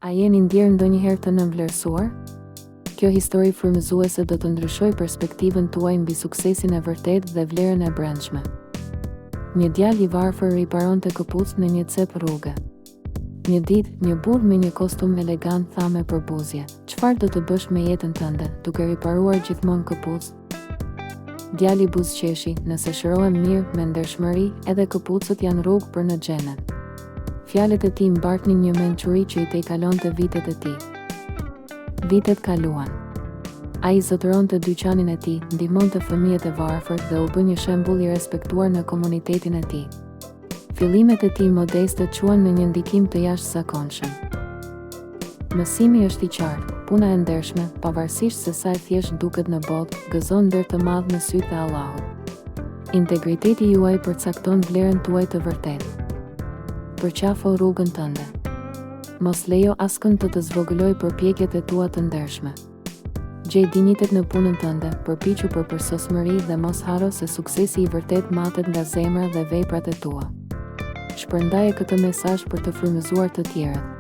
A jeni ndjerë ndonjëherë të nënvlerësuar? Kjo histori frymëzuese do të ndryshojë perspektivën tuaj mbi suksesin e vërtetë dhe vlerën e brendshme. Një djalë i varfër riparonte këpucë në një cep rruge. Një ditë, një burr me një kostum elegant tha me përbuzje: "Çfarë do të bësh me jetën tënde, duke riparuar gjithmonë këpucë?" Djali buzëqeshi: "Nëse shërohem mirë, me ndershmëri, edhe këpucët janë rrugë për në xhenet." Fjalët e tij mbartnin një mençuri që i tejkalonte vitet e tij. Vitet kaluan. Ai zotëronte dyqanin e tij, ndihmonte fëmijët e varfër dhe u bë një shembull i respektuar në komunitetin e tij. Fillimet e tij modeste quan në një ndikim të jashtëzakonshëm. Mësimi është i qartë: puna e ndershme, pavarësisht se sa e thjesht duket në botë, gëzon nder të madh në sytë e Allahut. Integriteti juaj përcakton vlerën tuaj të vërtetë. Përqafo rrugën tënde. Mos lejo askënd të zvogëlojë përpjekjet e tua të ndershme. Gjej dinjitet në punën tënde, përpiqu për përsosmëri dhe mos harro se suksesi i vërtet matet nga zemra dhe veprat e tua. Shpërndaje këtë mesazh për të frymëzuar të tjerët.